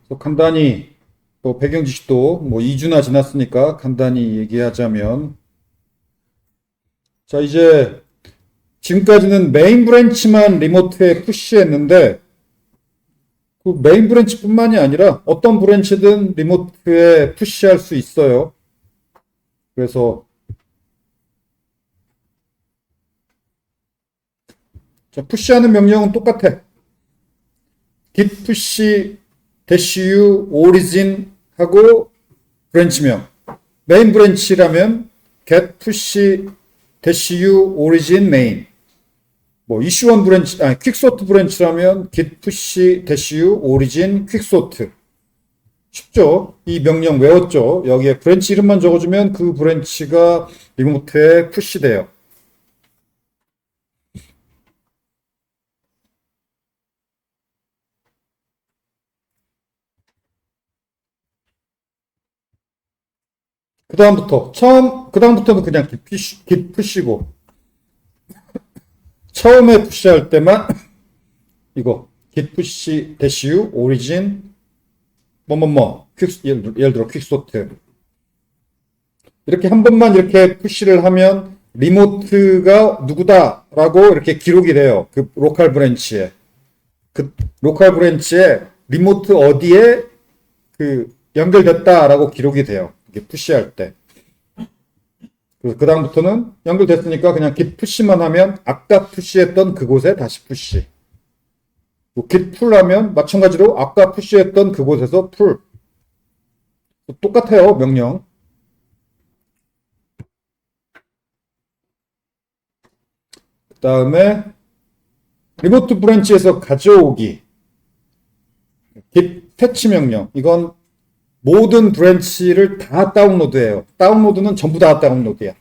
또 간단히 또 배경 지식도 뭐 2주나 지났으니까 간단히 얘기하자면, 자, 이제 지금까지는 메인 브랜치만 리모트에 푸시했는데, 그 메인 브랜치뿐만이 아니라 어떤 브랜치든 리모트에 푸시할 수 있어요. 그래서 자, 푸시하는 명령은 똑같아. git push -u origin 하고 브랜치명. 메인 브랜치라면 get push -u origin main. 뭐 이슈원 브랜치, 아니 퀵소트 브랜치라면 git push -u origin 퀵소트. 쉽죠? 이 명령 외웠죠? 여기에 브랜치 이름만 적어주면 그 브랜치가 리모트에 푸시돼요. 그다음부터는 그냥 git 푸시고, 처음에 푸시할 때만 이거 git push -u origin 예를 들어 퀵소트 이렇게 한 번만 이렇게 푸시를 하면 리모트가 누구다라고 이렇게 기록이 돼요. 그 로컬 브랜치에 리모트 어디에 그 연결됐다라고 기록이 돼요. 이게 푸시할 때. 그래서 그 다음부터는 연결됐으니까 그냥 git 푸시만 하면 아까 푸시했던 그곳에 다시 푸시. git 풀 하면 마찬가지로 아까 푸시했던 그곳에서 풀. 똑같아요, 명령. 그 다음에 리모트 브랜치에서 가져오기. git 패치 명령. 이건 모든 브랜치를 다 다운로드해요. 다운로드는 전부 다 다운로드야.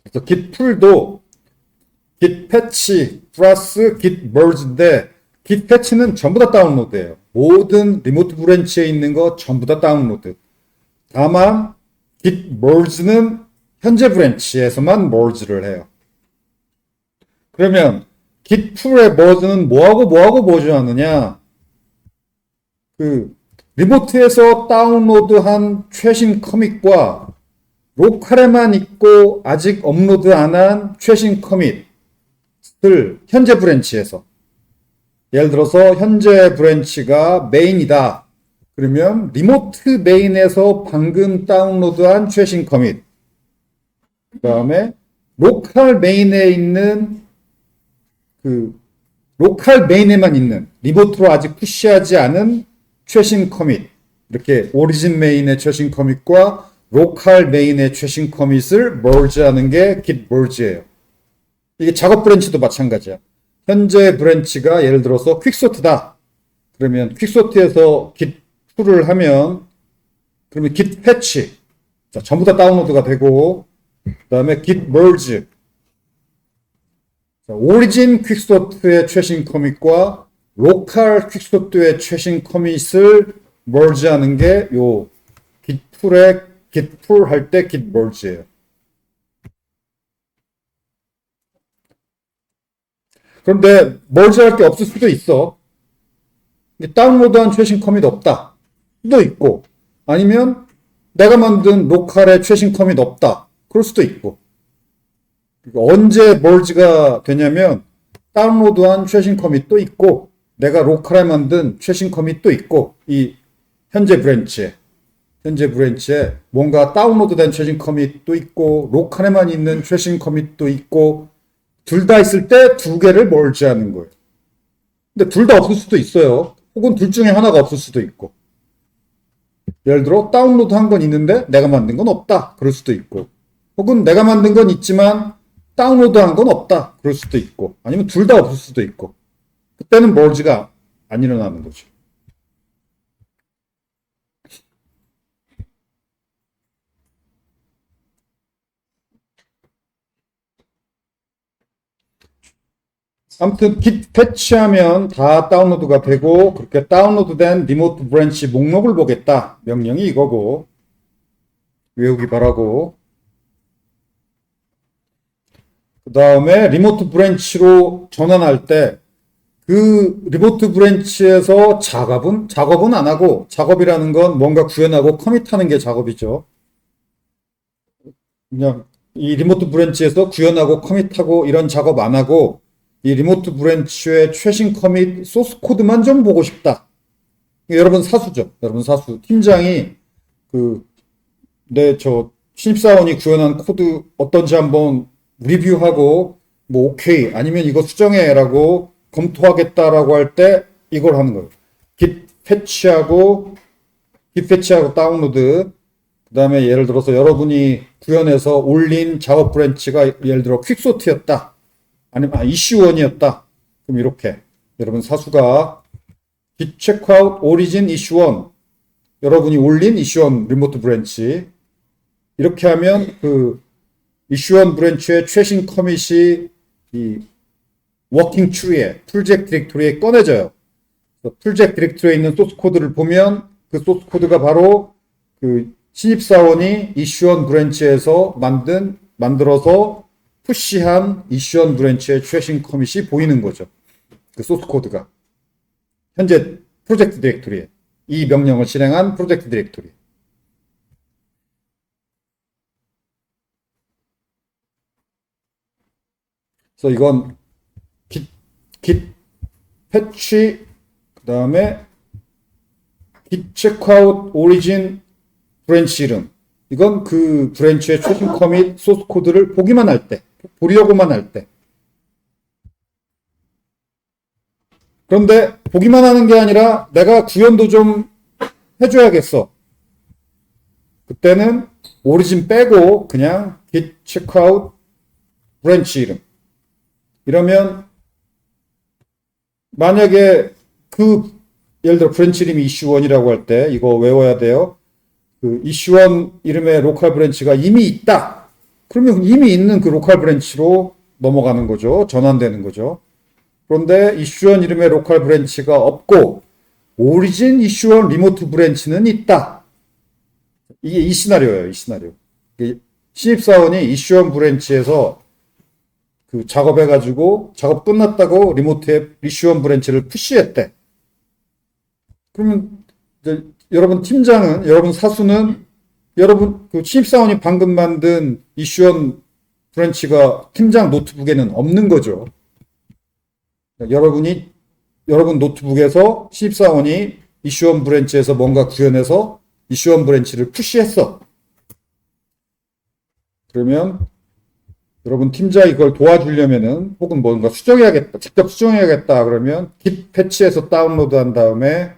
그래서 git 풀도 git 패치 플러스 git merge인데 git 패치는 전부 다 다운로드예요. 모든 리모트 브랜치에 있는 거 전부 다 다운로드. 다만 git merge는 현재 브랜치에서만 merge를 해요. 그러면 git 풀의 merge는 뭐하고 merge하느냐? 그 리모트에서 다운로드한 최신 커밋과 로컬에만 있고 아직 업로드 안 한 최신 커밋을 현재 브랜치에서, 예를 들어서 현재 브랜치가 메인이다. 그러면 리모트 메인에서 방금 다운로드한 최신 커밋, 그 다음에 로컬 메인에 있는 로컬 메인에만 있는 리모트로 아직 푸시하지 않은 최신 커밋, 이렇게 오리진 메인의 최신 커밋과 로컬 메인의 최신 커밋을 merge하는 게 git merge예요. 이게 작업 브랜치도 마찬가지야. 현재 브랜치가 예를 들어서 퀵소트다. 그러면 퀵소트에서 git 풀을 하면, 그러면 git 패치, 자, 전부 다 다운로드가 되고, 그 다음에 git merge, 오리진 퀵소트의 최신 커밋과 로컬 퀵소트의 최신 커밋을 merge하는 게 요 git 풀 할 때 git merge예요. 그런데 merge할 게 없을 수도 있어. 다운로드한 최신 커밋 없다. 수도 있고, 아니면 내가 만든 로컬의 최신 커밋 없다. 그럴 수도 있고. 언제 merge가 되냐면 다운로드한 최신 커밋도 있고 내가 로컬에 만든 최신 커밋도 있고, 이 현재 브랜치에 뭔가 다운로드된 최신 커밋도 있고 로컬에만 있는 최신 커밋도 있고, 둘 다 있을 때 두 개를 merge하는 거예요. 근데 둘 다 없을 수도 있어요. 혹은 둘 중에 하나가 없을 수도 있고, 예를 들어 다운로드 한 건 있는데 내가 만든 건 없다. 그럴 수도 있고, 혹은 내가 만든 건 있지만 다운로드 한 건 없다. 그럴 수도 있고, 아니면 둘 다 없을 수도 있고, 그때는 merge가 안 일어나는 거죠. 아무튼 git 패치하면 다 다운로드가 되고, 그렇게 다운로드된 리모트 브랜치 목록을 보겠다. 명령이 이거고 외우기 바라고, 그 다음에 리모트 브랜치로 전환할 때 그 리모트 브랜치에서 작업은 안 하고, 작업이라는 건 뭔가 구현하고 커밋하는 게 작업이죠. 그냥 이 리모트 브랜치에서 구현하고 커밋하고 이런 작업 안 하고 이 리모트 브랜치의 최신 커밋 소스 코드만 좀 보고 싶다. 여러분 사수죠. 여러분 사수. 팀장이 저 신입사원이 구현한 코드 어떤지 한번 리뷰하고 뭐 오케이 아니면 이거 수정해라고 검토하겠다라고 할 때 이걸 하는 거예요. git 패치하고 다운로드. 그다음에 예를 들어서 여러분이 구현해서 올린 작업 브랜치가 예를 들어 퀵소트였다. 아니면 이슈원이었다. 그럼 이렇게 여러분 사수가 git checkout origin issue1 여러분이 올린 이슈원 리모트 브랜치 이렇게 하면 그 이슈원 브랜치의 최신 커밋이 이 워킹 트리에 프로젝트 디렉토리에 꺼내져요. 프로젝트 디렉토리에 있는 소스 코드를 보면 그 소스 코드가 바로 그 신입사원이 이슈원 브랜치에서 만들어서 푸시한 이슈원 브랜치의 최신 커밋이 보이는 거죠. 그 소스 코드가 현재 프로젝트 디렉토리에 이 명령을 실행한 프로젝트 디렉토리. 그래서 이건 git 패치 그다음에 git checkout origin 브랜치 이름. 이건 그 브랜치의 최신 커밋 소스 코드를 보기만 할 때, 보려고만 할 때. 그런데 보기만 하는 게 아니라 내가 구현도 좀 해줘야겠어. 그때는 오리진 빼고 그냥 git checkout 브랜치 이름. 이러면 만약에 예를 들어 브랜치 이름이 이슈1이라고 할 때 이거 외워야 돼요. 그 이슈1 이름의 로컬 브랜치가 이미 있다. 그러면 이미 있는 그 로컬 브랜치로 넘어가는 거죠. 전환되는 거죠. 그런데 이슈1 이름의 로컬 브랜치가 없고 오리진 이슈1 리모트 브랜치는 있다. 이게 이 시나리오예요. 이 시나리오. 신입사원이 이슈1 브랜치에서 그 작업해가지고 작업 끝났다고 리모트에 이슈1 브랜치를 푸시했대. 그러면 이제 여러분 팀장은, 여러분 사수는, 여러분 그 신입사원이 방금 만든 이슈원 브랜치가 팀장 노트북에는 없는 거죠. 여러분 노트북에서 신입사원이 이슈원 브랜치에서 뭔가 구현해서 이슈원 브랜치를 푸시했어. 그러면 여러분 팀장이 그걸 도와주려면은 혹은 뭔가 수정해야겠다, 직접 수정해야겠다 그러면 git 패치해서 다운로드 한 다음에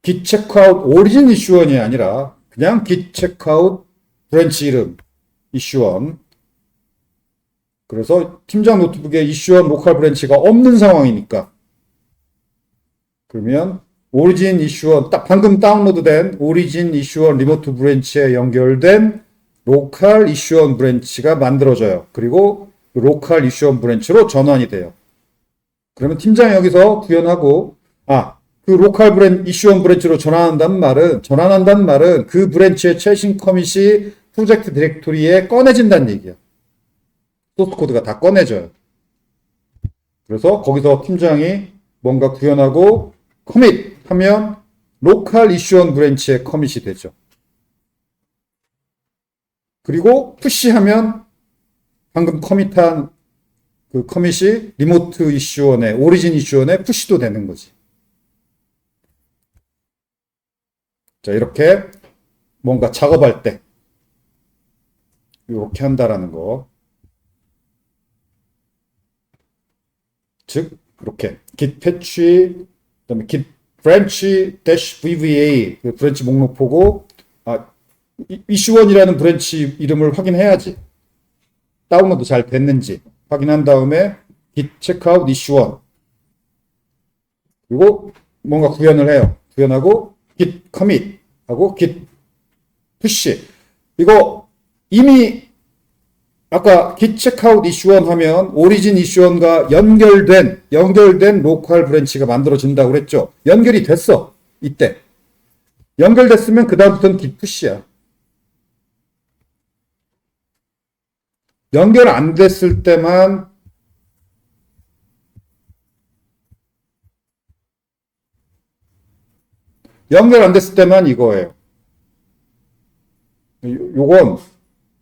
git checkout origin issue1이 아니라 그냥 git checkout 브랜치 이름 issue1. 그래서 팀장 노트북에 issue1 로컬 브랜치가 없는 상황이니까 그러면 origin issue1 딱 방금 다운로드된 origin issue1 리모트 브랜치에 연결된 로컬 issue1 브랜치가 만들어져요. 그리고 로컬 issue1 브랜치로 전환이 돼요. 그러면 팀장이 여기서 구현하고 그 로컬 이슈원 브랜치로 전환한다는 말은 그 브랜치의 최신 커밋이 프로젝트 디렉토리에 꺼내진다는 얘기야. 소스 코드가 다 꺼내져요. 그래서 거기서 팀장이 뭔가 구현하고 커밋 하면 로컬 이슈원 브랜치의 커밋이 되죠. 그리고 푸시하면 방금 커밋한 그 커밋이 리모트 이슈원에 오리진 이슈원에 푸시도 되는 거지. 자, 이렇게 뭔가 작업할 때 이렇게 한다라는 거. 즉 이렇게 git 패치 그다음에 git branch -vva 그 브랜치 목록 보고 이슈원이라는 브랜치 이름을 확인해야지. 다운로드 잘 됐는지 확인한 다음에 git checkout issue1 그리고 뭔가 구현을 해요. 구현하고 git commit 하고 git push. 이거 이미 아까 git checkout issue1 하면 origin issue1과 연결된 로컬 브랜치가 만들어진다고 그랬죠. 연결이 됐어. 이때. 연결됐으면 그 다음부터는 git push야. 연결 안 됐을 때만 연결 안 됐을 때만 이거예요. 요건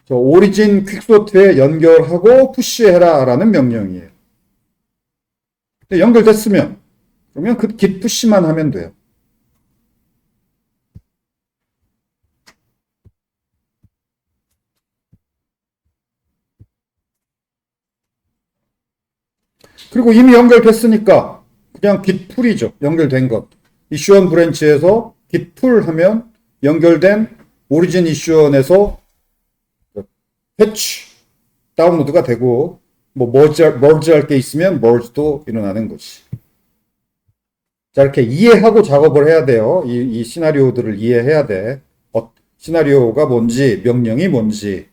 저 오리진 퀵소트에 연결하고 푸시해라 라는 명령이에요. 근데 연결됐으면 그러면 그 git 푸시만 하면 돼요. 그리고 이미 연결됐으니까 그냥 git 풀이죠. 연결된 것. 이슈원 브랜치에서 git 풀 하면 연결된 오리진 이슈원에서 패치 다운로드가 되고 뭐 머지 할 게 있으면 머지도 일어나는 거지. 자, 이렇게 이해하고 작업을 해야 돼요. 이 시나리오들을 이해해야 돼. 시나리오가 뭔지, 명령이 뭔지.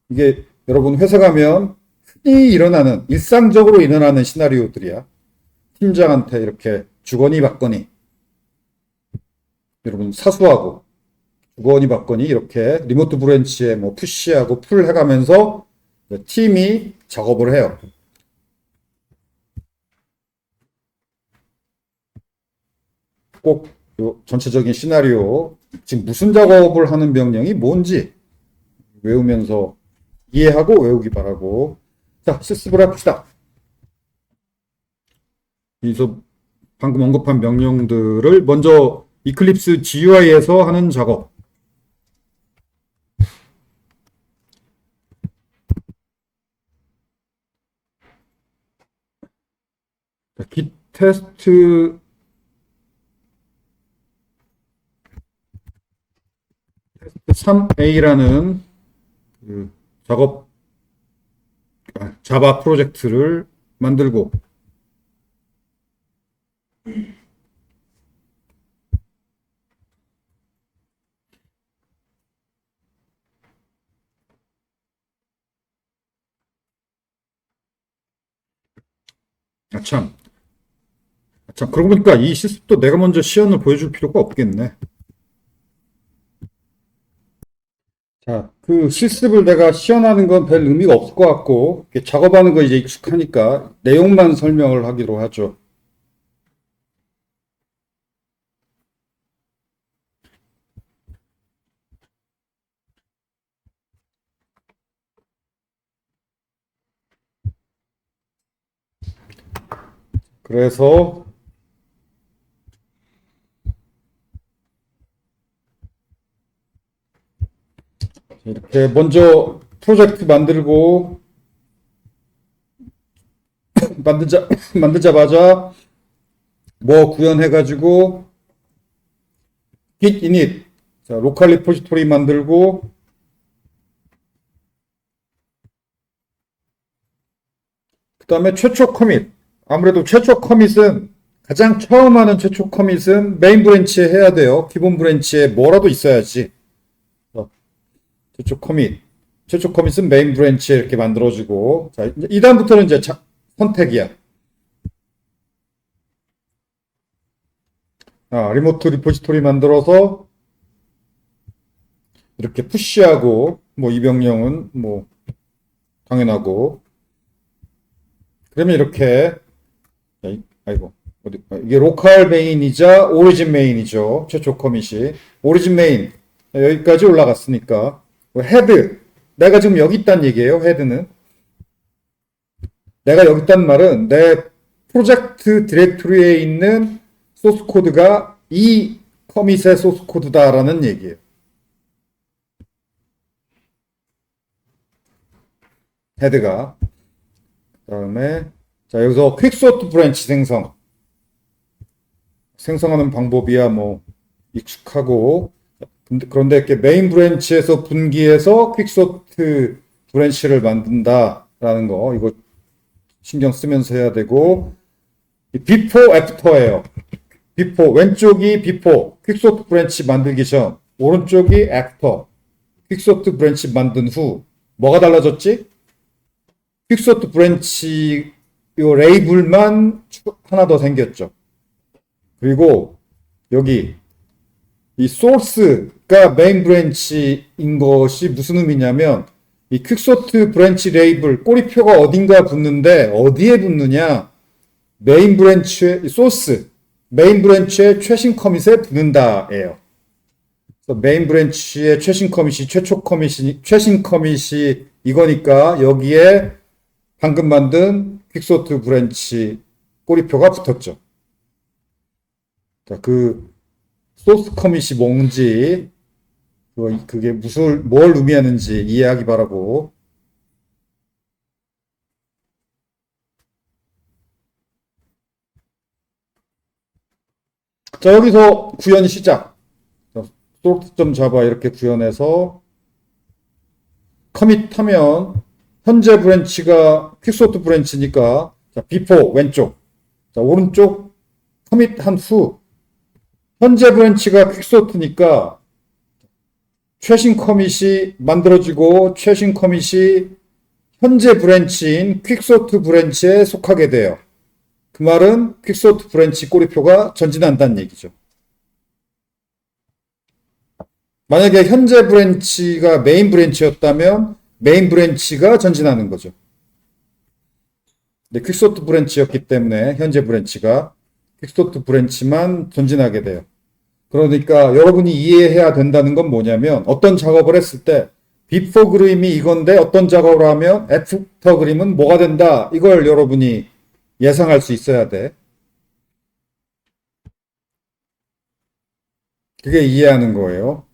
이게 여러분 회사 가면 흔히 일어나는, 일상적으로 일어나는 시나리오들이야. 팀장한테 이렇게 주거니 받거니. 여러분 사수하고 주거니 받거니 이렇게 리모트 브랜치에 뭐 푸시하고 풀 해가면서 팀이 작업을 해요. 꼭 전체적인 시나리오, 지금 무슨 작업을 하는 명령이 뭔지 외우면서 이해하고 외우기 바라고. 자, 실습을 해봅시다. 그래서 방금 언급한 명령들을 먼저 이클립스 GUI에서 하는 작업. git 테스트 3A라는 그 작업 자바 프로젝트를 만들고 참, 그러고 보니까 이 실습도 내가 먼저 시연을 보여줄 필요가 없겠네. 자, 그 실습을 내가 시연하는 건 별 의미가 없을 것 같고, 작업하는 거 이제 익숙하니까 내용만 설명을 하기로 하죠. 그래서 이렇게 먼저 프로젝트 만들고 만들자마자 뭐 구현해가지고 git init, 자, 로컬 리포지토리 만들고 그 다음에 최초 커밋. 아무래도 최초 커밋은 가장 처음 하는 최초 커밋은 메인 브랜치에 해야 돼요. 기본 브랜치에 뭐라도 있어야지. 최초 커밋. 최초 커밋은 메인 브랜치에 이렇게 만들어지고, 자, 이 다음부터는 이제 선택이야. 리모트 리포지토리 만들어서 이렇게 푸시하고, 뭐 이 명령은 뭐 당연하고, 그러면 이렇게, 아이고, 이게 로컬 메인이자 오리진 메인이죠. 최초 커밋이. 오리진 메인. 여기까지 올라갔으니까. 헤드. 내가 지금 여기 있다는 얘기예요. 헤드는. 내가 여기 있다는 말은 내 프로젝트 디렉토리에 있는 소스 코드가 이 커밋의 소스 코드다라는 얘기예요. 헤드가. 그 다음에 자, 여기서 퀵소트 브랜치 생성하는 방법이야 뭐 익숙하고, 그런데 이렇게 메인 브랜치에서 분기해서 퀵소트 브랜치를 만든다라는 거 이거 신경 쓰면서 해야 되고, before after예요. before 왼쪽이 before 퀵소트 브랜치 만들기 전, 오른쪽이 after 퀵소트 브랜치 만든 후. 뭐가 달라졌지? 퀵소트 브랜치 요 레이블만 하나 더 생겼죠. 그리고 여기 이 소스가 메인 브랜치인 것이 무슨 의미냐면, 이 퀵소트 브랜치 레이블 꼬리표가 어딘가 붙는데 어디에 붙느냐? 메인 브랜치의 소스, 메인 브랜치의 최신 커밋에 붙는다예요. 그래서 메인 브랜치의 최신 커밋이 최신 커밋이 이거니까 여기에 방금 만든 퀵소트 브랜치 꼬리표가 붙었죠. 자, 그 소스 커밋이 뭔지 그게 뭘 의미하는지 이해하기 바라고. 자, 여기서 구현 시작. 소스 자바 이렇게 구현해서 커밋하면 현재 브랜치가 퀵소트 브랜치니까 자, before 왼쪽, 자, 오른쪽 커밋한 후 현재 브랜치가 퀵소트니까 최신 커밋이 만들어지고 최신 커밋이 현재 브랜치인 퀵소트 브랜치에 속하게 돼요. 그 말은 퀵소트 브랜치 꼬리표가 전진한다는 얘기죠. 만약에 현재 브랜치가 메인 브랜치였다면 메인 브랜치가 전진하는 거죠. 근데 퀵소트 브랜치였기 때문에 현재 브랜치가 퀵소트 브랜치만 전진하게 돼요. 그러니까 여러분이 이해해야 된다는 건 뭐냐면 어떤 작업을 했을 때 비포 그림이 이건데 어떤 작업을 하면 애프터 그림은 뭐가 된다. 이걸 여러분이 예상할 수 있어야 돼. 그게 이해하는 거예요.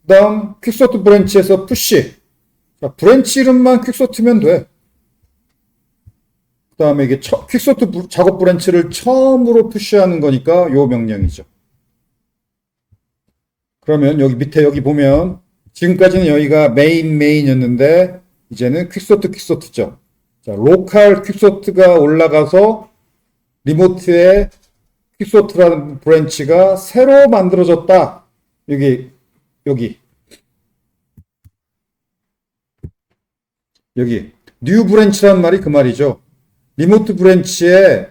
그 다음 퀵소트 브랜치에서 푸시. 자, 브랜치 이름만 퀵소트면 돼. 그 다음에 이게 퀵소트 작업 브랜치를 처음으로 푸시하는 거니까 요 명령이죠. 그러면 여기 밑에 여기 보면 지금까지는 여기가 메인이었는데 이제는 퀵소트죠. 자, 로컬 퀵소트가 올라가서 리모트에 퀵소트라는 브랜치가 새로 만들어졌다. 여기 뉴 브랜치란 말이 그 말이죠. 리모트 브랜치에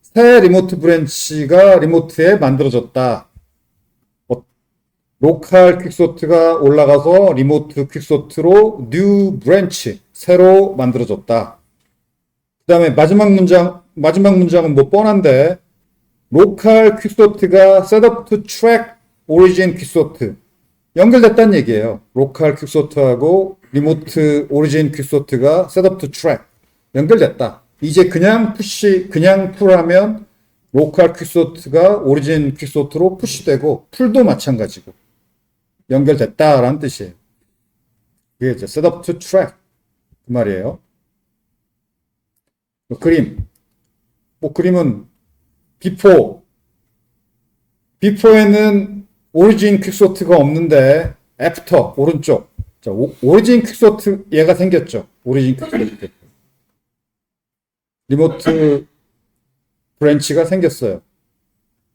새 리모트 브랜치가 리모트에 만들어졌다. 로컬 퀵소트가 올라가서 리모트 퀵소트로 뉴 브랜치 새로 만들어졌다. 그 다음에 마지막 문장은 뭐 뻔한데 로컬 퀵소트가 셋업 투 트랙 오리진 퀵소트 연결됐다는 얘기예요. 로컬 퀵소트하고 리모트 오리진 퀵소트가 셋업 투 트랙 연결됐다. 이제 그냥 풀하면 로컬 퀵소트가 오리진 퀵소트로 푸시되고 풀도 마찬가지고 연결됐다라는 뜻이에요. 그게 이제 셋업 투 트랙 그 말이에요. 그림은 비포에는 오리진 퀵소트가 없는데 애프터 오른쪽 자, 오리진 퀵소트 얘가 생겼죠. 오리진 퀵소트 리모트 브랜치가 생겼어요.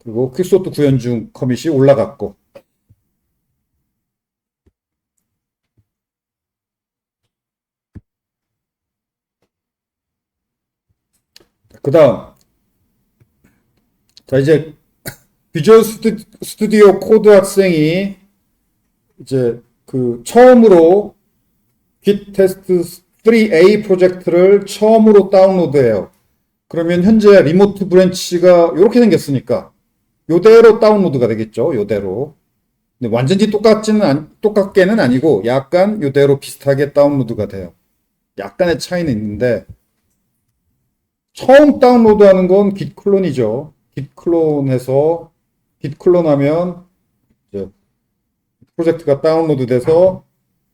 그리고 퀵소트 구현 중 커밋이 올라갔고 그 다음 자 이제 비주얼 스튜디오 코드 학생이 이제 그 처음으로 Git 테스트 3A 프로젝트를 처음으로 다운로드해요. 그러면 현재 리모트 브랜치가 이렇게 생겼으니까 요대로 다운로드가 되겠죠. 요대로. 근데 완전히 똑같게는 아니고 약간 요대로 비슷하게 다운로드가 돼요. 약간의 차이는 있는데 처음 다운로드하는 건 git 클론이죠. git 클론하면 이제 프로젝트가 다운로드 돼서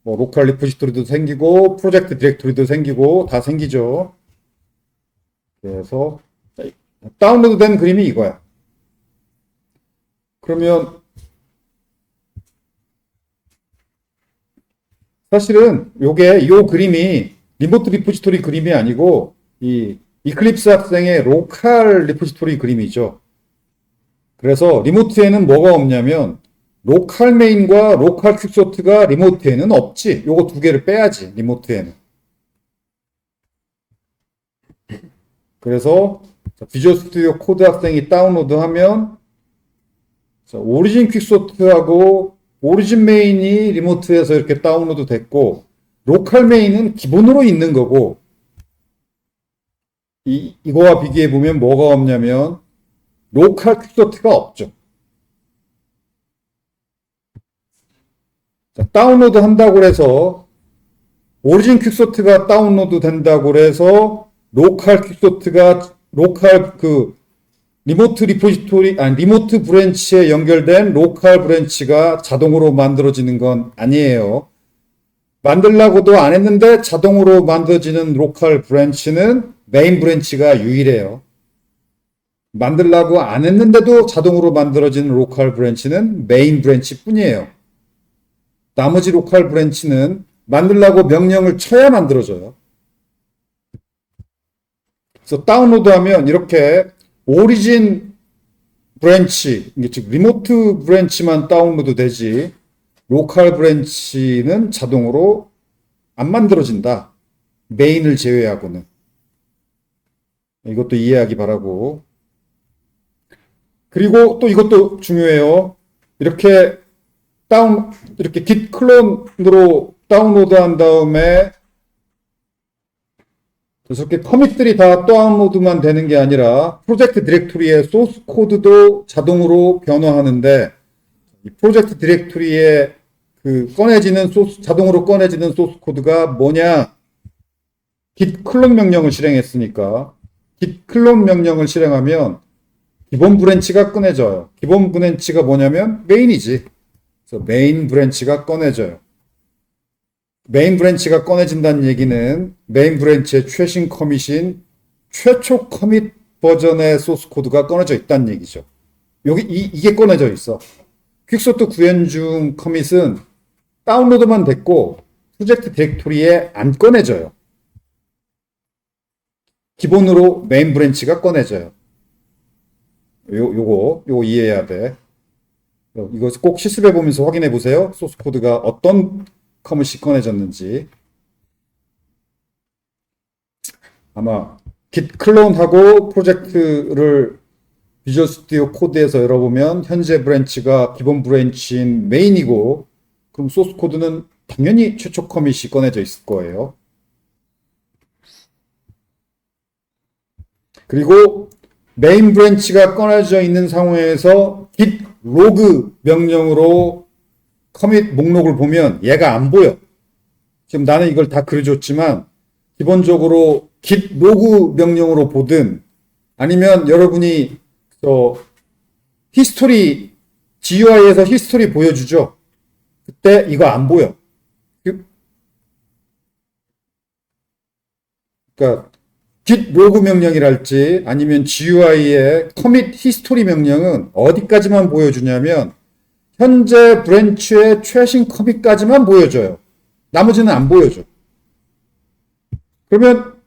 뭐 로컬 리포지토리도 생기고 프로젝트 디렉토리도 생기고 다 생기죠. 그래서 다운로드 된 그림이 이거야. 그러면 사실은 요 그림이 리모트 리포지토리 그림이 아니고 이 이클립스 학생의 로컬 리포지토리 그림이죠. 그래서 리모트에는 뭐가 없냐면 로컬 메인과 로컬 퀵소트가 리모트에는 없지. 요거 두 개를 빼야지. 리모트에는. 그래서 비주얼 스튜디오 코드 학생이 다운로드하면 오리진 퀵소트하고 오리진 메인이 리모트에서 이렇게 다운로드 됐고 로컬 메인은 기본으로 있는 거고 이거와 비교해 보면 뭐가 없냐면 로컬 퀵소트가 없죠. 자, 다운로드 한다고 해서 오리진 퀵소트가 다운로드 된다고 해서 로컬 퀵소트가 로컬 리모트 리포지토리 리모트 브랜치에 연결된 로컬 브랜치가 자동으로 만들어지는 건 아니에요. 만들라고도 안 했는데 자동으로 만들어지는 로컬 브랜치는 메인 브랜치가 유일해요. 만들라고 안 했는데도 자동으로 만들어지는 로컬 브랜치는 메인 브랜치 뿐이에요. 나머지 로컬 브랜치는 만들라고 명령을 쳐야 만들어져요. 그래서 다운로드하면 이렇게 오리진 브랜치, 즉 리모트 브랜치만 다운로드 되지 로컬 브랜치는 자동으로 안 만들어진다. 메인을 제외하고는. 이것도 이해하기 바라고. 그리고 또 이것도 중요해요. 이렇게 git 클론으로 다운로드한 다음에 저렇게 커밋들이 다 다운로드만 되는 게 아니라 프로젝트 디렉토리의 소스 코드도 자동으로 변화하는데 이 프로젝트 디렉토리에 자동으로 꺼내지는 소스 코드가 뭐냐? git 클론 명령을 실행했으니까 git 클론 명령을 실행하면 기본 브랜치가 꺼내져요. 기본 브랜치가 뭐냐면 메인이지. 그래서 메인 브랜치가 꺼내져요. 메인 브랜치가 꺼내진다는 얘기는 메인 브랜치의 최신 커밋인 최초 커밋 버전의 소스 코드가 꺼내져 있다는 얘기죠. 이게 꺼내져 있어. 퀵소트 구현 중 커밋은 다운로드만 됐고 프로젝트 디렉토리에 안 꺼내져요. 기본으로 메인 브랜치가 꺼내져요. 요거 이해해야 돼. 이거 꼭 실습해 보면서 확인해 보세요. 소스 코드가 어떤 커밋이 꺼내졌는지. 아마 git 클론하고 프로젝트를 비주얼 스튜디오 코드에서 열어보면 현재 브랜치가 기본 브랜치인 메인이고 그럼 소스 코드는 당연히 최초 커밋이 꺼내져 있을 거예요. 그리고 메인 브랜치가 꺼내져 있는 상황에서 git log 명령으로 커밋 목록을 보면 얘가 안 보여. 지금 나는 이걸 다 그려줬지만 기본적으로 git log 명령으로 보든 아니면 여러분이 히스토리 GUI에서 히스토리 보여주죠. 그때 이거 안 보여. 그러니까 git log 명령이랄지 아니면 GUI의 commit history 명령은 어디까지만 보여주냐면 현재 브랜치의 최신 커밋까지만 보여줘요. 나머지는 안 보여줘. 그러면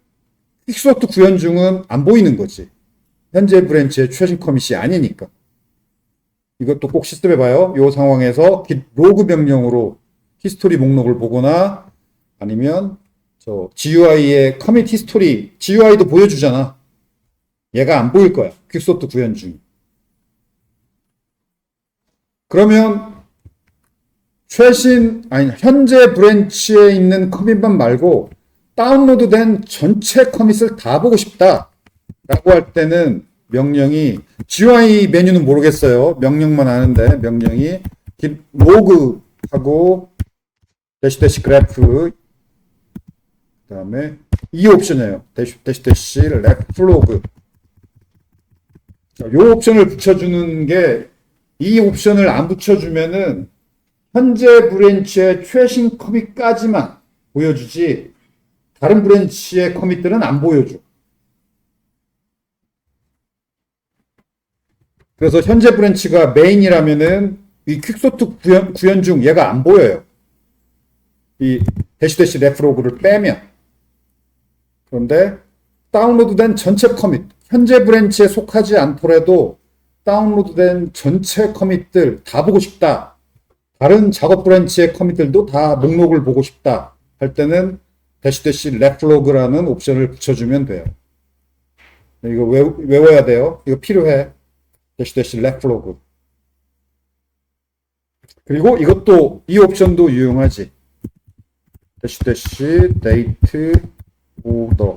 퀵소트 구현 중은 안 보이는 거지. 현재 브랜치의 최신 커밋이 아니니까. 이것도 꼭 실습해봐요. 이 상황에서 git log 명령으로 히스토리 목록을 보거나 아니면 GUI의 커밋 히스토리, GUI도 보여주잖아. 얘가 안 보일 거야. 퀵소트 구현 중. 그러면 현재 브랜치에 있는 커밋만 말고 다운로드 된 전체 커밋을 다 보고 싶다. 라고 할 때는 명령이, GUI 메뉴는 모르겠어요. 명령만 아는데, 명령이 git log 하고, 대시 그래프, 그 다음에 이 옵션이에요. 대시 reflog. 이 옵션을 붙여주는 게, 이 옵션을 안 붙여주면은 현재 브랜치의 최신 커밋까지만 보여주지 다른 브랜치의 커밋들은 안 보여줘. 그래서 현재 브랜치가 메인이라면은 이 퀵소트 구현 중 얘가 안 보여요. 이 대시 reflog를 빼면. 그런데 다운로드된 전체 커밋, 현재 브랜치에 속하지 않더라도 다운로드된 전체 커밋들 다 보고 싶다. 다른 작업 브랜치의 커밋들도 다 목록을 보고 싶다. 할 때는 대시 reflog라는 옵션을 붙여주면 돼요. 이거 외워야 돼요. 이거 필요해. 대시 reflog. 그리고 이것도, 이 옵션도 유용하지. 대시 date order.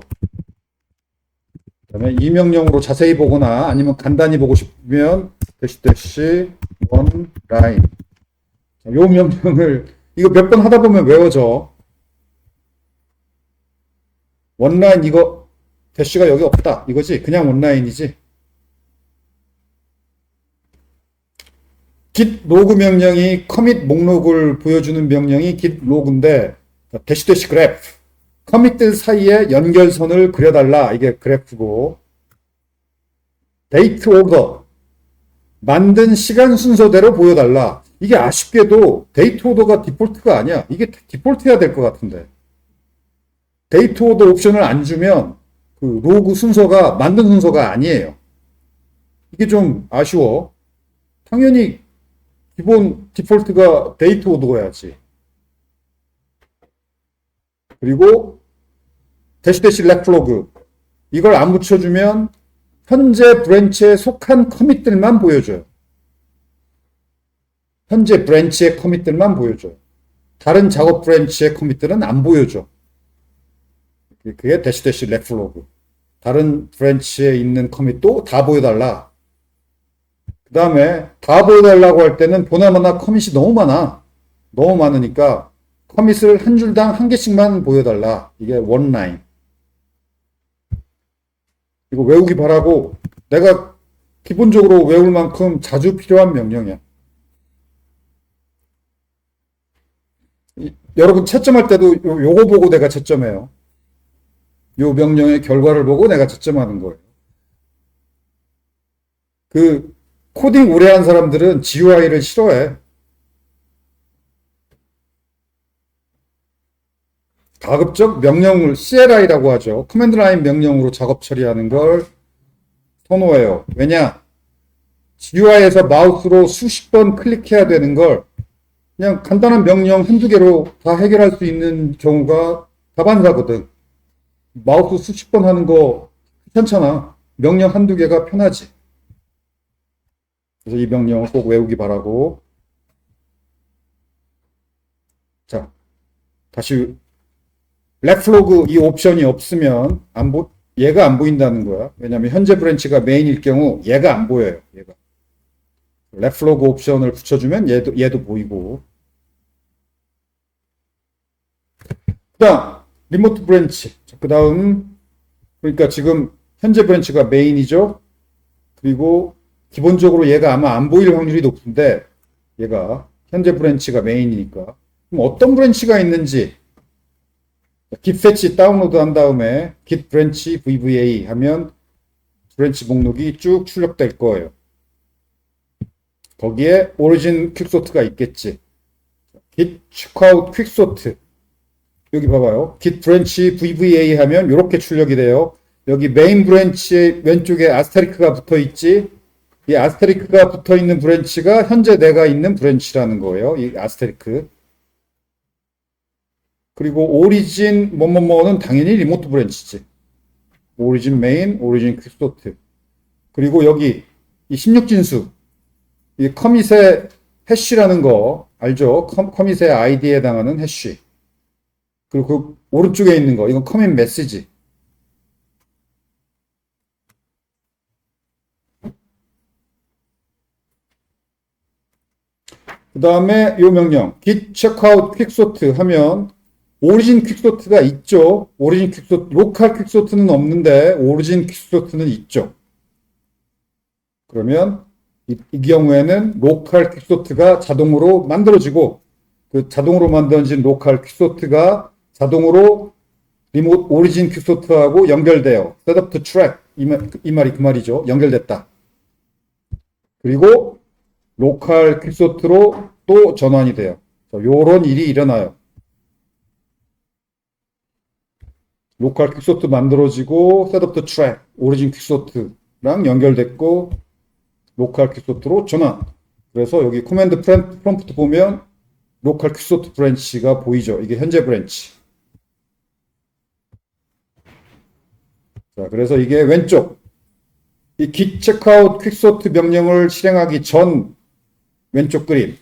그다음에 이 명령으로 자세히 보거나 아니면 간단히 보고 싶으면 대시 원 라인. 이 명령을 이거 몇 번 하다 보면 외워져. 원라인 이거 대시가 여기 없다 이거지. 그냥 원라인이지. git 로그 명령이 커밋 목록을 보여주는 명령이 git 로그인데 대시 그래프 커밋들 사이에 연결선을 그려달라. 이게 그래프고 데이트 오더 만든 시간 순서대로 보여달라. 이게 아쉽게도 데이트 오더가 디폴트가 아니야. 이게 디폴트해야 될 것 같은데 데이트 오더 옵션을 안 주면 그 로그 순서가 만든 순서가 아니에요. 이게 좀 아쉬워. 당연히 기본 디폴트가 데이트 오더여야지. 그리고 대시 렉플로그 이걸 안 붙여주면 현재 브랜치에 속한 커밋들만 보여줘요. 현재 브랜치의 커밋들만 보여줘요. 다른 작업 브랜치의 커밋들은 안 보여줘. 그게 대시 렉플로그. 다른 브랜치에 있는 커밋도 다 보여달라. 그 다음에 다 보여달라고 할 때는 보나마나 커밋이 너무 많아. 너무 많으니까 커밋을 한 줄당 한 개씩만 보여달라. 이게 원라인. 이거 외우기 바라고 내가 기본적으로 외울 만큼 자주 필요한 명령이야. 여러분 채점할 때도 요거 보고 내가 채점해요. 요 명령의 결과를 보고 내가 채점하는 거예요. 그 코딩 오래 한 사람들은 GUI를 싫어해. 가급적 명령을 CLI라고 하죠. 커맨드 라인 명령으로 작업 처리하는 걸 선호해요. 왜냐? GUI에서 마우스로 수십 번 클릭해야 되는 걸 그냥 간단한 명령 한두 개로 다 해결할 수 있는 경우가 다반사거든. 마우스 수십 번 하는 거 괜찮잖아. 명령 한두 개가 편하지. 그래서 이 명령을 꼭 외우기 바라고. 자, 다시 렉플로그 이 옵션이 없으면 얘가 안 보인다는 거야. 왜냐하면 현재 브랜치가 메인일 경우 얘가 안 보여요. 얘가. 렉플로그 옵션을 붙여주면 얘도 보이고. 그 다음 리모트 브랜치. 그 다음 그러니까 지금 현재 브랜치가 메인이죠. 그리고 기본적으로 얘가 아마 안 보일 확률이 높은데 얘가 현재 브랜치가 메인이니까 그럼 어떤 브랜치가 있는지 git fetch 다운로드 한 다음에 git branch VVA 하면 브랜치 목록이 쭉 출력될 거예요. 거기에 origin 퀵소트가 있겠지. git checkout 퀵소트 여기 봐봐요. git branch VVA 하면 이렇게 출력이 돼요. 여기 메인 브랜치의 왼쪽에 아스테리크가 붙어 있지. 이 아스테리크가 붙어 있는 브랜치가 현재 내가 있는 브랜치라는 거예요. 이 아스테리크. 그리고 오리진 뭐뭐뭐는 당연히 리모트 브랜치지. 오리진 메인, 오리진 퀵소트. 그리고 여기 이 16진수 이 커밋의 해쉬라는 거 알죠? 커밋의 아이디에 해당하는 해쉬. 그리고 그 오른쪽에 있는 거 이건 커밋 메시지. 그 다음에 이 명령 git checkout quicksort 하면 오리진 퀵소트가 있죠. 오리진 퀵소트, 로컬 퀵소트는 없는데 오리진 퀵소트는 있죠. 그러면 이 경우에는 로컬 퀵소트가 자동으로 만들어지고 그 자동으로 만들어진 로컬 퀵소트가 자동으로 리모트 오리진 퀵소트하고 연결돼요. 셋업 투 트랙 이 말이 그 말이죠. 연결됐다. 그리고 로컬 퀵소트로 또 전환이 돼요. 요런 일이 일어나요. 로컬 퀵소트 만들어지고 셋업 투 트랙 오리진 퀵소트랑 연결됐고 로컬 퀵소트로 전환. 그래서 여기 코맨드 프롬프트 보면 로컬 퀵소트 브랜치가 보이죠. 이게 현재 브랜치. 자, 그래서 이게 왼쪽 이 git checkout 퀵소트 명령을 실행하기 전 왼쪽 그림,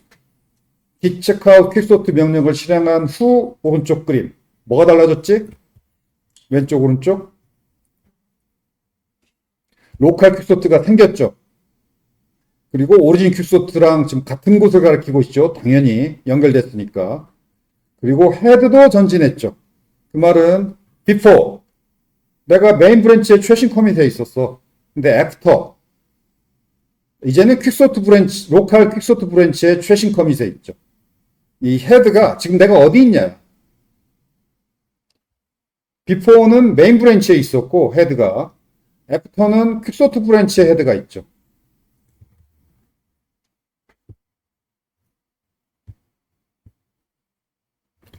git checkout 퀵소트 명령을 실행한 후 오른쪽 그림. 뭐가 달라졌지? 왼쪽 오른쪽 로컬 퀵소트가 생겼죠. 그리고 오리진 퀵소트랑 지금 같은 곳을 가리키고 있죠. 당연히 연결됐으니까. 그리고 헤드도 전진했죠. 그 말은 before 내가 메인 브랜치에 최신 커밋에 있었어. 근데 after 이제는 퀵소트 브랜치, 로컬 퀵소트 브랜치에 최신 커밋에 있죠. 이 헤드가 지금 내가 어디 있냐? before는 메인 브랜치에 있었고 헤드가 after는 퀵소트 브랜치에 헤드가 있죠.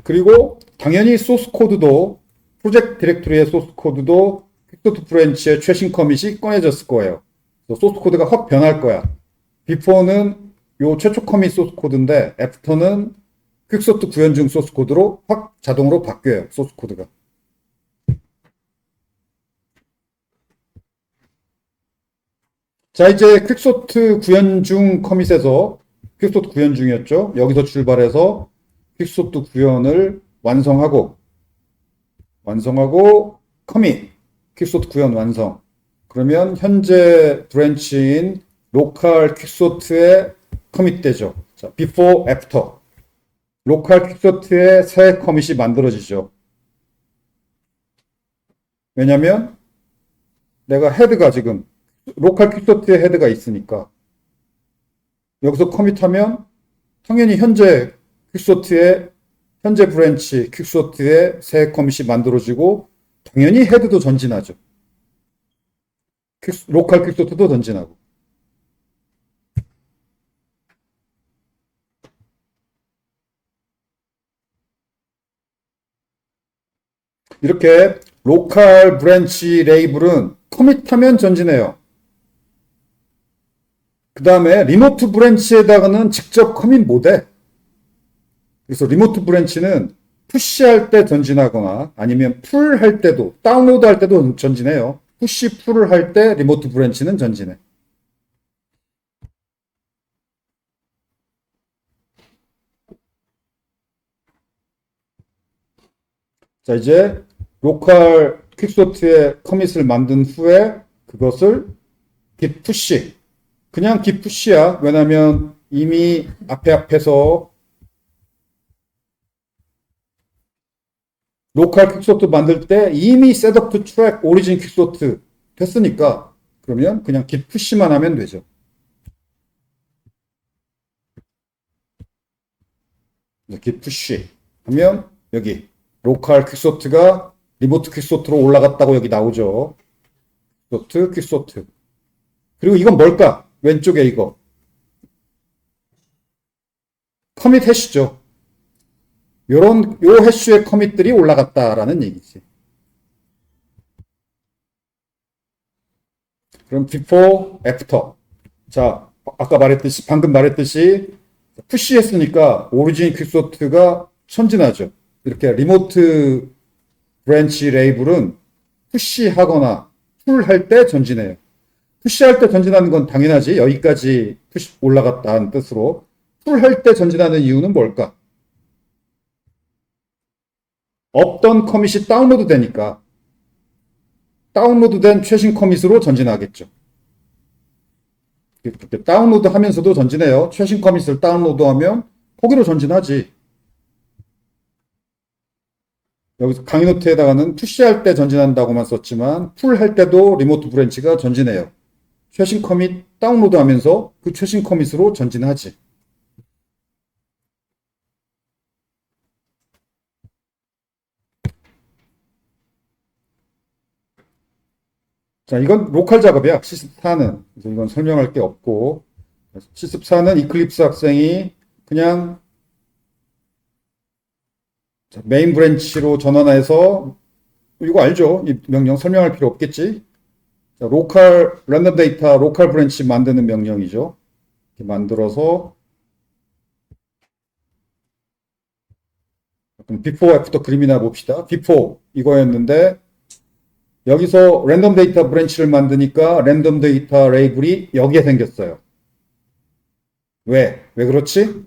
그리고 당연히 소스 코드도 프로젝트 디렉토리의 소스 코드도 퀵소트 브랜치의 최신 커밋이 꺼내졌을 거예요. 소스 코드가 확 변할 거야. before는 요 최초 커밋 소스 코드인데 after는 퀵소트 구현 중 소스 코드로 확 자동으로 바뀌어요. 소스 코드가. 자, 이제 퀵소트 구현 중 커밋에서 퀵소트 구현 중이었죠. 여기서 출발해서 퀵소트 구현을 완성하고 커밋 퀵소트 구현 완성. 그러면 현재 브랜치인 로컬 퀵소트에 커밋되죠. 자, before, after. 로컬 퀵소트에 새 커밋이 만들어지죠. 왜냐면 내가 헤드가 지금 로컬 퀵소트에 헤드가 있으니까 여기서 커밋하면 당연히 현재 브랜치 퀵소트에 새 커밋이 만들어지고 당연히 헤드도 전진하죠. 로컬 퀵소트도 전진하고. 이렇게 로컬 브랜치 레이블은 커밋하면 전진해요. 그 다음에 리모트 브랜치에다가는 직접 커밋 못해. 그래서 리모트 브랜치는 푸시할 때 전진하거나 아니면 풀할 때도 다운로드 할 때도 전진해요. 푸시 풀을 할 때 리모트 브랜치는 전진해. 자, 이제 로컬 퀵소트의 커밋을 만든 후에 그것을 git push 그냥 git push야. 왜냐면 이미 앞에서 로컬 퀵소트 만들 때 이미 셋업 투 트랙 오리진 퀵소트 됐으니까 그러면 그냥 git push만 하면 되죠. git push 하면 여기 로컬 퀵소트가 리모트 퀵소트로 올라갔다고 여기 나오죠. 퀵소트. 그리고 이건 뭘까? 왼쪽에 이거. 커밋 해시죠. 요 해쉬의 커밋들이 올라갔다라는 얘기지. 그럼 before, after. 자, 방금 말했듯이 푸시 했으니까 오리진 퀵소트가 전진하죠. 이렇게 리모트 브랜치 레이블은 푸시하거나 풀할 때 전진해요. 푸시할 때 전진하는 건 당연하지. 여기까지 푸시 올라갔다는 뜻으로. 풀할 때 전진하는 이유는 뭘까? 없던 커밋이 다운로드 되니까 다운로드된 최신 커밋으로 전진하겠죠. 이렇게 다운로드 하면서도 전진해요. 최신 커밋을 다운로드하면 거기로 전진하지. 여기서 강의 노트에다가는 푸시할 때 전진한다고만 썼지만 풀할 때도 리모트 브랜치가 전진해요. 최신 커밋 다운로드 하면서 그 최신 커밋으로 전진하지. 자, 이건 로컬 작업이야. C14는. 그래서 이건 설명할 게 없고. C14는 이클립스 학생이 그냥 메인 브랜치로 전환해서 이거 알죠? 이 명령 설명할 필요 없겠지? 자, 로컬 랜덤 데이터 로컬 브랜치 만드는 명령이죠. 이렇게 만들어서 before after 그림이나 봅시다. before 이거였는데 여기서 랜덤 데이터 브랜치를 만드니까 랜덤 데이터 레이블이 여기에 생겼어요. 왜 그렇지?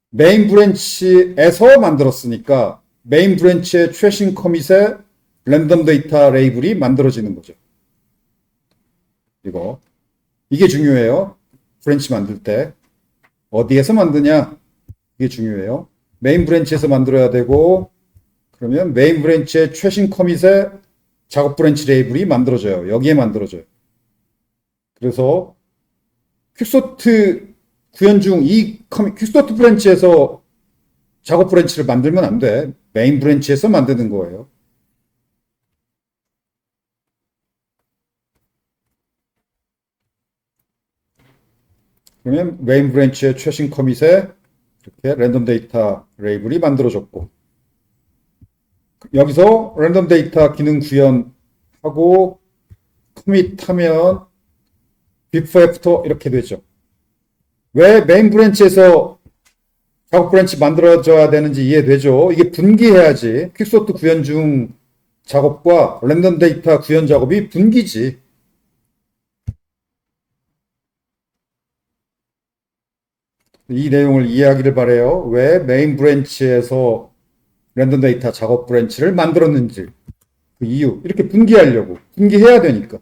메인 브랜치에서 만들었으니까 메인 브랜치의 최신 커밋에 랜덤 데이터 레이블이 만들어지는 거죠. 이게 중요해요. 브랜치 만들 때. 어디에서 만드냐? 이게 중요해요. 메인 브랜치에서 만들어야 되고, 그러면 메인 브랜치의 최신 커밋에 작업 브랜치 레이블이 만들어져요. 여기에 만들어져요. 그래서 퀵소트 구현 중 이 퀵소트 브랜치에서 작업 브랜치를 만들면 안 돼. 메인 브랜치에서 만드는 거예요. 그러면 메인 브랜치의 최신 커밋에 이렇게 랜덤 데이터 레이블이 만들어졌고, 여기서 랜덤 데이터 기능 구현하고 커밋 하면 before after 이렇게 되죠. 왜 메인 브랜치에서 작업 브랜치 만들어져야 되는지 이해되죠? 이게 분기해야지. 퀵소트 구현 중 작업과 랜덤 데이터 구현 작업이 분기지. 이 내용을 이해하기를 바래요. 왜 메인 브랜치에서 랜덤 데이터 작업 브랜치를 만들었는지 그 이유. 이렇게 분기하려고. 분기해야 되니까.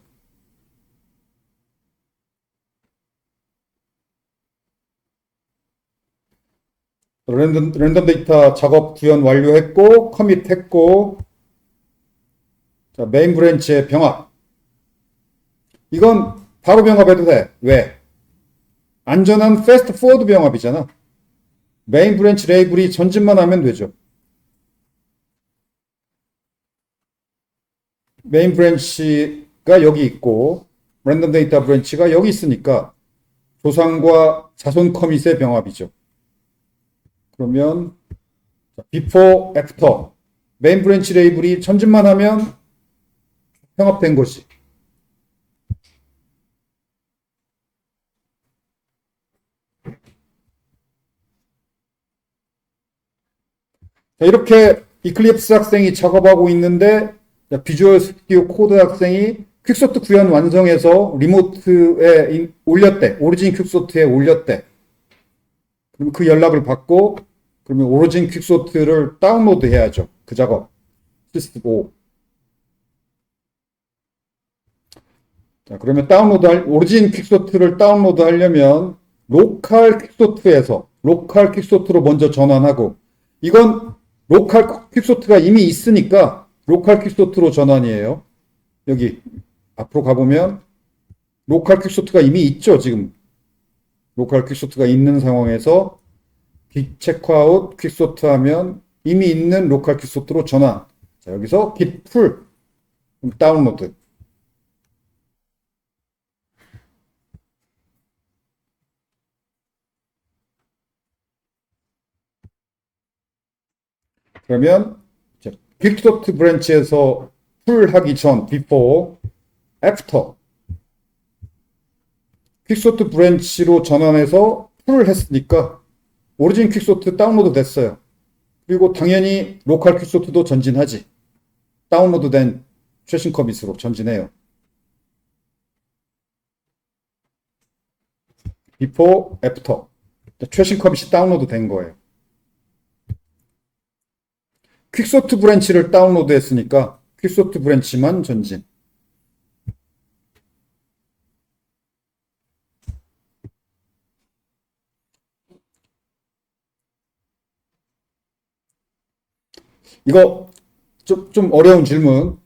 랜덤 데이터 작업 구현 완료했고 커밋했고, 자, 메인 브랜치의 병합. 이건 바로 병합해도 돼. 왜? 안전한 패스트 포워드 병합이잖아. 메인 브랜치 레이블이 전진만 하면 되죠. 메인 브랜치가 여기 있고 랜덤 데이터 브랜치가 여기 있으니까 조상과 자손 커밋의 병합이죠. 그러면 before, after 메인 브랜치 레이블이 전진만 하면 병합된 것이. 자, 이렇게 이클립스 학생이 작업하고 있는데 비주얼 스튜디오 코드 학생이 퀵소트 구현 완성해서 리모트에 올렸대. 오리진 퀵소트에 올렸대. 그럼 그 연락을 받고 그러면 오리진 퀵소트를 다운로드 해야죠. 그 작업. 시스템 5. 자, 그러면 오리진 퀵소트를 다운로드 하려면 로컬 퀵소트로 먼저 전환하고, 이건 로컬 퀵소트가 이미 있으니까 로컬 퀵소트로 전환이에요. 여기 앞으로 가보면 로컬 퀵소트가 이미 있죠. 지금 로컬 퀵소트가 있는 상황에서 git 체크아웃 퀵소트 하면 이미 있는 로컬 퀵소트로 전환. 자, 여기서 git pull 다운로드. 그러면 퀵소트 브랜치에서 풀 하기 전 before, after 퀵소트 브랜치로 전환해서 풀을 했으니까 오리진 퀵소트 다운로드 됐어요. 그리고 당연히 로컬 퀵소트도 전진하지. 다운로드 된 최신 커밋으로 전진해요. before, after 최신 커밋이 다운로드 된 거예요. 퀵소트 브랜치를 다운로드 했으니까 퀵소트 브랜치만 전진. 이거 좀 어려운 질문.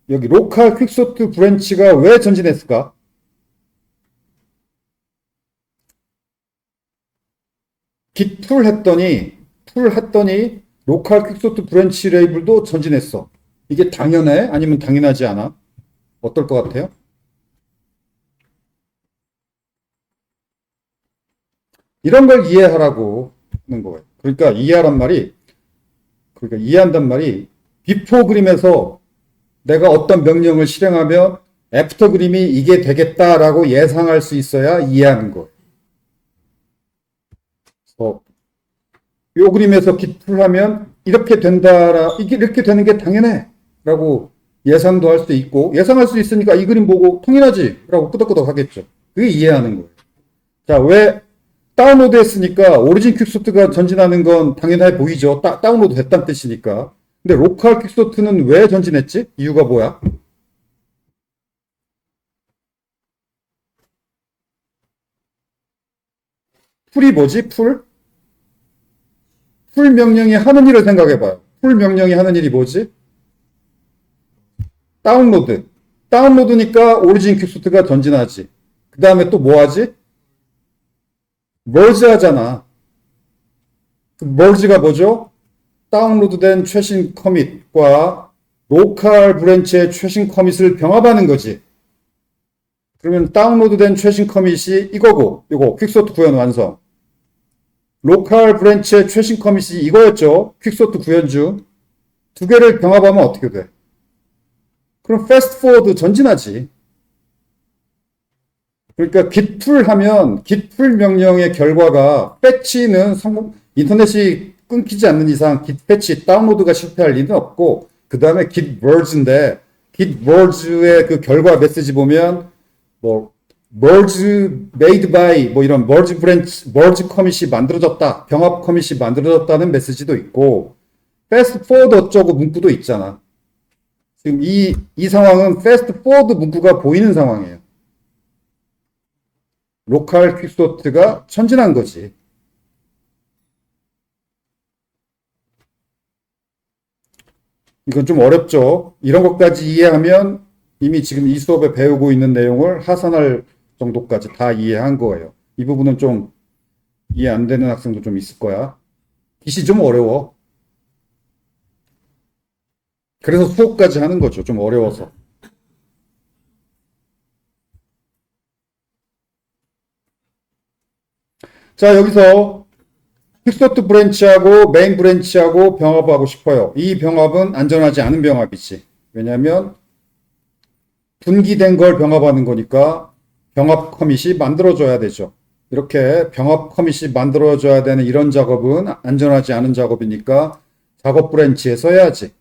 여기 로컬 퀵소트 브랜치가 왜 전진했을까? git 풀 했더니 로컬 퀵소트 브랜치 레이블도 전진했어. 이게 당연해? 아니면 당연하지 않아? 어떨 것 같아요? 이런 걸 이해하라고 하는 거예요. 그러니까 이해한단 말이 비포 그림에서 내가 어떤 명령을 실행하면 애프터 그림이 이게 되겠다라고 예상할 수 있어야 이해하는 거예요. 요 그림에서 git풀 하면 이렇게 되는 게 당연해 라고 예상도 할 수 있고, 예상할 수 있으니까 이 그림 보고 통일하지 라고 끄덕끄덕 하겠죠. 그게 이해하는 거예요. 자, 왜 다운로드 했으니까 오리진 퀵소트가 전진하는 건 당연해 보이죠. 다운로드 됐다는 뜻이니까. 근데 로컬 퀵소트는 왜 전진했지? 이유가 뭐야? 풀이 뭐지? 풀? 풀 명령이 하는 일을 생각해봐요. 풀 명령이 하는 일이 뭐지? 다운로드. 다운로드니까 오리진 퀵소트가 전진하지. 그 다음에 또 뭐 하지? 머지 하잖아. 그 머지가 뭐죠? 다운로드된 최신 커밋과 로컬 브랜치의 최신 커밋을 병합하는 거지. 그러면 다운로드된 최신 커밋이 이거고, 이거 퀵소트 구현 완성. 로컬 브랜치의 최신 커밋이 이거였죠. 퀵소트 구현 중. 두 개를 병합하면 어떻게 돼? 그럼 패스트 포워드 전진하지. 그러니까 git풀 하면 git풀 명령의 결과가 패치는 성공, 인터넷이 끊기지 않는 이상 git 패치 다운로드가 실패할 리는 없고, 그 다음에 git merge인데 git merge의 그 결과 메시지 보면 뭐 merge made by 뭐 이런 merge branch merge 커밋이 만들어졌다, 병합 커밋이 만들어졌다는 메시지도 있고, fast forward 어쩌고 문구도 있잖아. 지금 이 상황은 fast forward 문구가 보이는 상황이에요. 로컬 퀵소트가 전진한 거지. 이건 좀 어렵죠. 이런 것까지 이해하면 이미 지금 이 수업에 배우고 있는 내용을 하산할 정도까지 다 이해한 거예요. 이 부분은 좀 이해 안 되는 학생도 좀 있을 거야. 기시 좀 어려워. 그래서 수업까지 하는 거죠. 좀 어려워서. 자, 여기서 퀵소트 브랜치하고 메인 브랜치하고 병합하고 싶어요. 이 병합은 안전하지 않은 병합이지. 왜냐하면 분기된 걸 병합하는 거니까 병합 커밋이 만들어져야 되죠. 이렇게 병합 커밋이 만들어져야 되는 이런 작업은 안전하지 않은 작업이니까 작업 브랜치에서 해야지.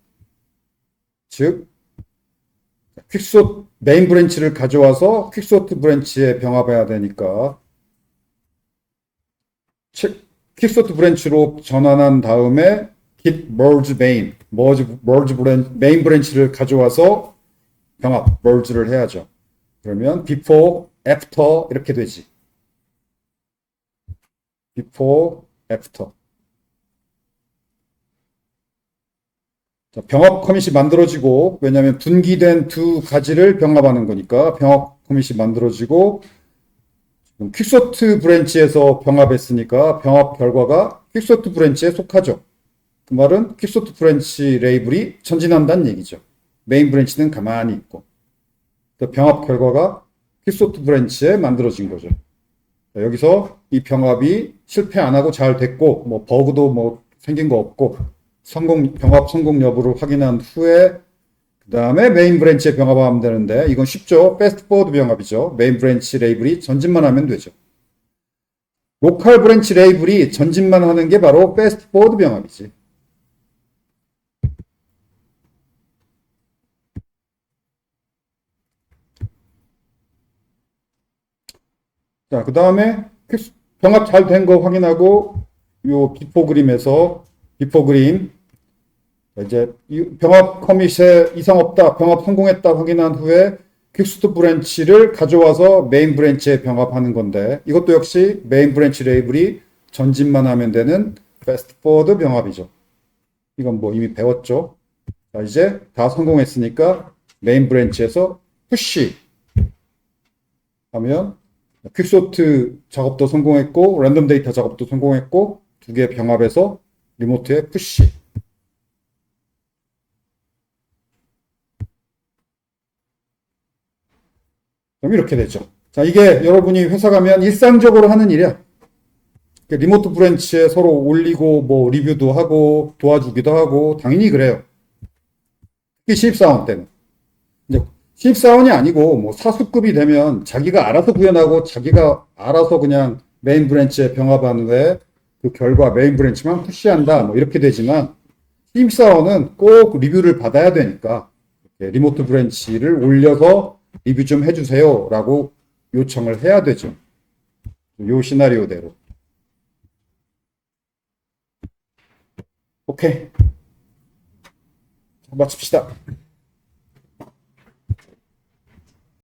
즉 퀵소트 메인 브랜치를 가져와서 퀵소트 브랜치에 병합해야 되니까 퀵소트 브랜치로 전환한 다음에 git merge main, 메인 브랜치를 가져와서 병합, merge를 해야죠. 그러면 before, after 이렇게 되지. before, after. 자, 병합 커밋이 만들어지고, 왜냐하면 분기된 두 가지를 병합하는 거니까 병합 커밋이 만들어지고, 퀵소트 브랜치에서 병합했으니까 병합 결과가 퀵소트 브랜치에 속하죠. 그 말은 퀵소트 브랜치 레이블이 전진한다는 얘기죠. 메인 브랜치는 가만히 있고. 병합 결과가 퀵소트 브랜치에 만들어진 거죠. 여기서 이 병합이 실패 안 하고 잘 됐고, 뭐 버그도 뭐 생긴 거 없고, 병합 성공 여부를 확인한 후에 그 다음에 메인 브랜치에 병합하면 되는데, 이건 쉽죠. 패스트 포워드 병합이죠. 메인 브랜치 레이블이 전진만 하면 되죠. 로컬 브랜치 레이블이 전진만 하는 게 바로 패스트 포워드 병합이지. 자, 그 다음에 병합 잘 된 거 확인하고, 요 비포 그림에서, 비포 그림, 이제 병합 커밋에 이상 없다, 병합 성공했다 확인한 후에 퀵소트 브랜치를 가져와서 메인 브랜치에 병합하는 건데, 이것도 역시 메인 브랜치 레이블이 전진만 하면 되는 패스트 포워드 병합이죠. 이건 뭐 이미 배웠죠. 자, 이제 다 성공했으니까 메인 브랜치에서 푸시 하면 퀵소트 작업도 성공했고 랜덤 데이터 작업도 성공했고 두 개 병합해서 리모트에 푸시. 그럼 이렇게 되죠. 자, 이게 여러분이 회사 가면 일상적으로 하는 일이야. 리모트 브랜치에 서로 올리고 뭐 리뷰도 하고 도와주기도 하고 당연히 그래요. 특히 신입사원 때는. 이제 신입사원이 아니고 뭐 사수급이 되면 자기가 알아서 구현하고 자기가 알아서 그냥 메인 브랜치에 병합한 후에 그 결과 메인 브랜치만 푸시한다 뭐 이렇게 되지만, 신입사원은 꼭 리뷰를 받아야 되니까 리모트 브랜치를 올려서 리뷰 좀 해주세요 라고 요청을 해야 되죠. 요 시나리오대로. 오케이. 마칩시다.